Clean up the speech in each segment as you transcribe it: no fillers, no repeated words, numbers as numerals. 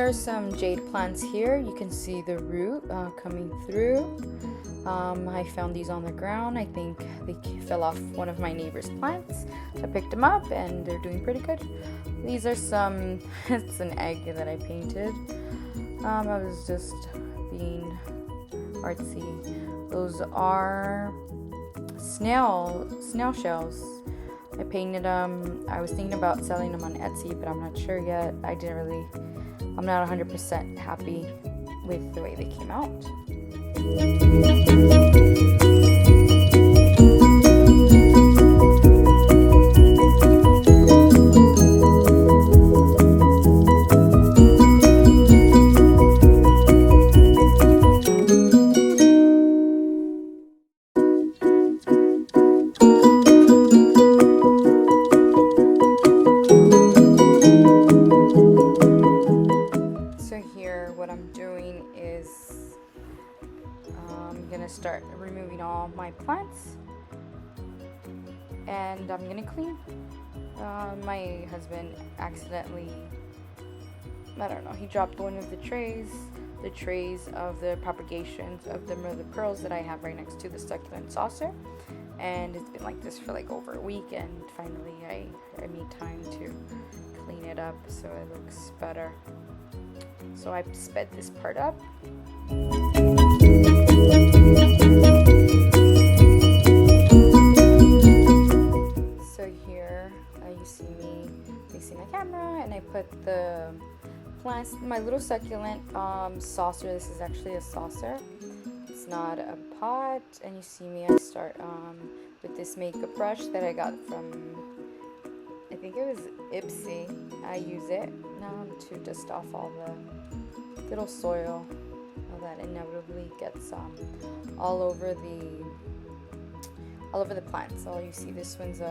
are some jade plants here. You can see the root coming through. I found these on the ground. I think they fell off one of my neighbor's plants. So I picked them up and they're doing pretty good. These are some, it's an egg that I painted. I was just being artsy. Those are snail shells. I painted them. I was thinking about selling them on Etsy, but I'm not sure yet. I'm not 100% happy with the way they came out. What I'm doing is I'm gonna start removing all my plants and I'm gonna clean. My husband accidentally, I don't know, he dropped one of the trays of the propagations of the mother of pearls that I have right next to the succulent saucer, and it's been like this for like over a week, and finally I made time to clean it up so it looks better. So I sped this part up. So here you see me facing my camera, and I put the plants, my little succulent saucer. This is actually a saucer. It's not a pot. And you see me, I start with this makeup brush that I got from, I think it was Ipsy. I use it to dust off all the little soil that inevitably gets all over the plant. So you see this one's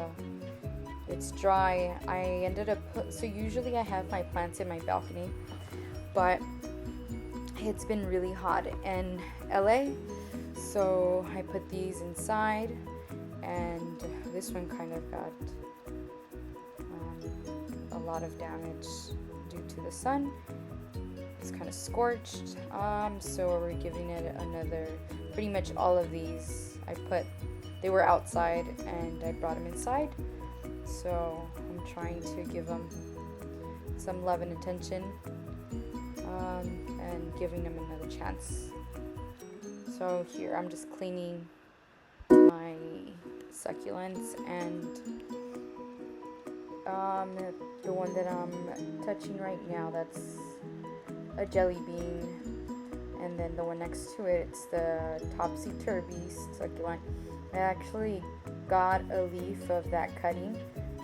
it's dry. I ended up so usually I have my plants in my balcony, but it's been really hot in LA, so I put these inside, and this one kind of got a lot of damage due to the sun. It's kind of scorched, so we're giving it another, pretty much all of these they were outside and I brought them inside, so I'm trying to give them some love and attention, and giving them another chance. So here I'm just cleaning my succulents, and the one that I'm touching right now, that's a jelly bean, and then the one next to it, it's the topsy turvy succulent. I actually got a leaf of that cutting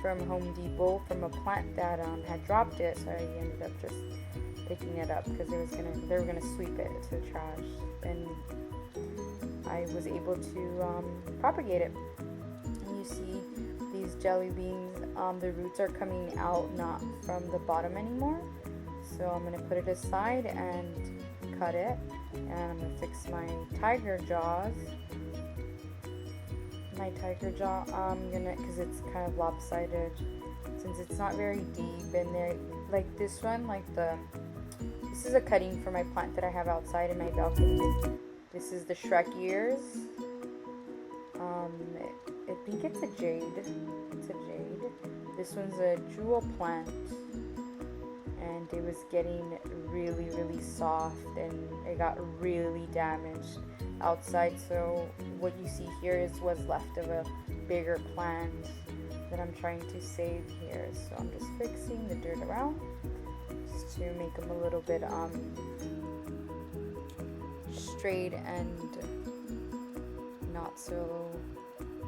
from Home Depot from a plant that had dropped it, so I ended up just picking it up because they were gonna sweep it to the trash, and I was able to propagate it. And you see these jelly beans, the roots are coming out, not from the bottom anymore. So I'm going to put it aside and cut it, and I'm going to fix my tiger jaw, I'm going to, because it's kind of lopsided, since it's not very deep, and they're, like this one, this is a cutting for my plant that I have outside in my balcony. This is the shrek ears. I think it's a jade. This one's a jewel plant, and it was getting really, really soft, and it got really damaged outside. So what you see here is what's left of a bigger plant that I'm trying to save here. So I'm just fixing the dirt around just to make them a little bit straight and not so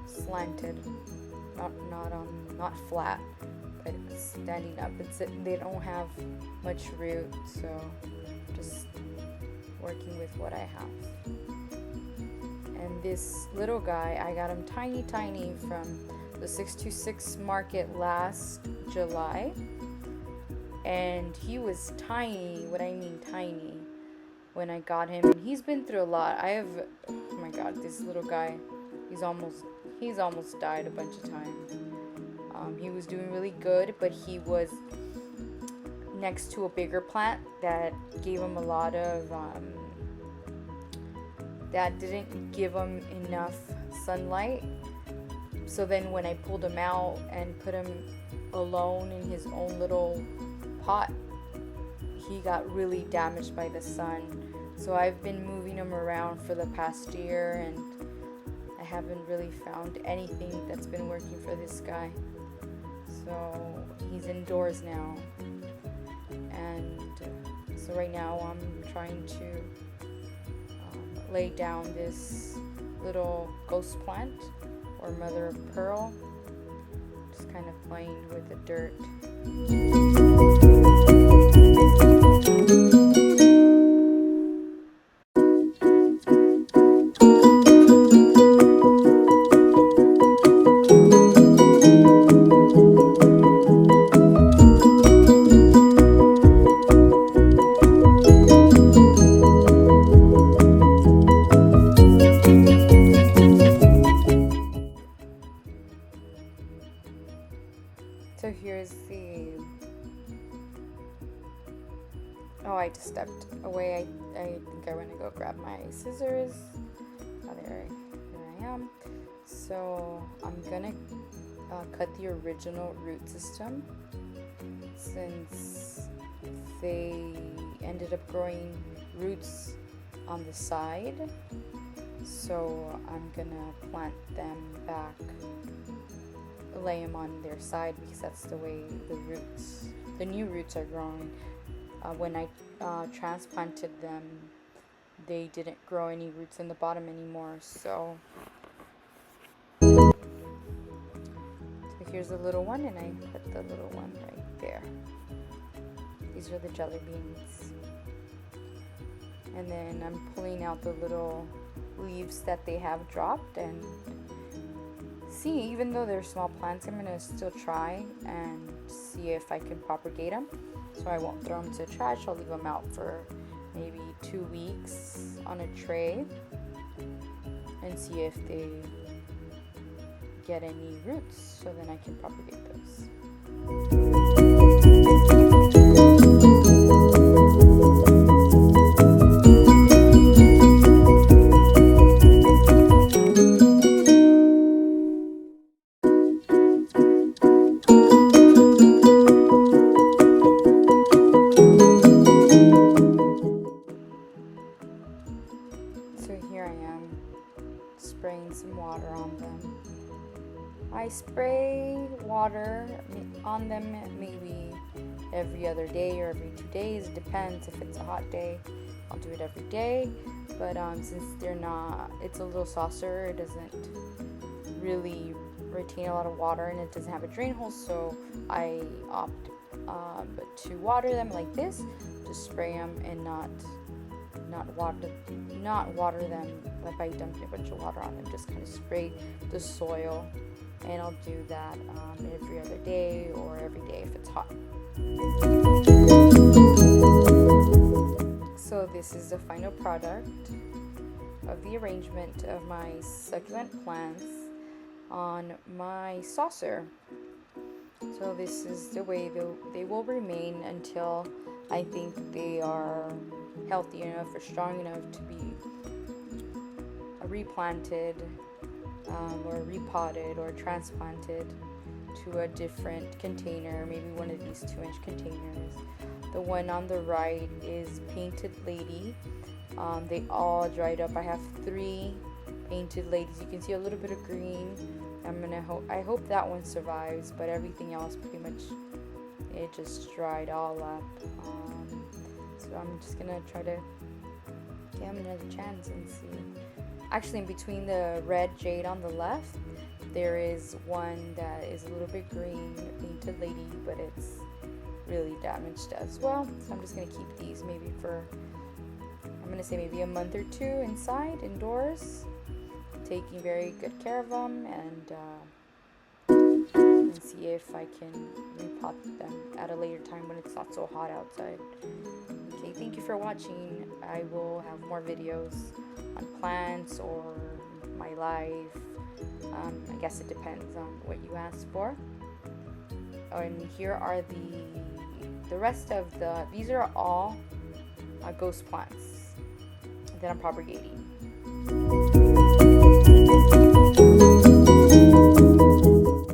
slanted, not flat, but standing up. They don't have much root, so just working with what I have. And this little guy, I got him tiny from the 626 market last July, and he was tiny. What I mean tiny, when I got him, and he's been through a lot. Oh my god, this little guy, he's almost died a bunch of times. He was doing really good, but he was next to a bigger plant that gave him a lot of that didn't give him enough sunlight. So then when I pulled him out and put him alone in his own little pot, he got really damaged by the sun. So I've been moving him around for the past year, and I haven't really found anything that's been working for this guy. So he's indoors now, and so right now I'm trying to lay down this little ghost plant or mother of pearl, just kind of playing with the dirt. So here's the, oh, I just stepped away. I think I went to go grab my scissors. Oh, here I am. So I'm gonna cut the original root system, since they ended up growing roots on the side. So I'm gonna plant them back, lay them on their side, because that's the way the new roots are growing. When I transplanted them, they didn't grow any roots in the bottom anymore. So here's the little one, and I put the little one right there. These are the jelly beans. And then I'm pulling out the little leaves that they have dropped, and see, even though they're small plants, I'm gonna still try and see if I can propagate them. So I won't throw them to the trash. I'll leave them out for maybe 2 weeks on a tray and see if they get any roots, so then I can propagate those. Spraying some water on them. I spray water on them maybe every other day or every 2 days. Depends. If it's a hot day, I'll do it every day. But since it's a little saucer, it doesn't really retain a lot of water, and it doesn't have a drain hole, so I opt to water them like this. Just spray them and not water them by dumping a bunch of water on them. Just kind of spray the soil, and I'll do that every other day or every day if it's hot. So this is the final product of the arrangement of my succulent plants on my saucer. So this is the way they will remain until I think they are healthy enough or strong enough to be replanted or repotted or transplanted to a different container, maybe one of these 2-inch containers. The one on the right is Painted Lady. They all dried up. I have 3 Painted Ladies. You can see a little bit of green. I hope that one survives, but everything else pretty much, it just dried all up. So I'm just gonna try to give them another chance and see. Actually, in between the red jade on the left, there is one that is a little bit green, Painted Lady, but it's really damaged as well. So I'm just gonna keep these maybe for, I'm gonna say maybe a month or 2 inside, indoors, taking very good care of them, and see if I can repot them at a later time when it's not so hot outside. Okay, thank you for watching. I will have more videos on plants or my life. I guess it depends on what you ask for. Oh, and here are the The rest of these are all ghost plants that I'm propagating.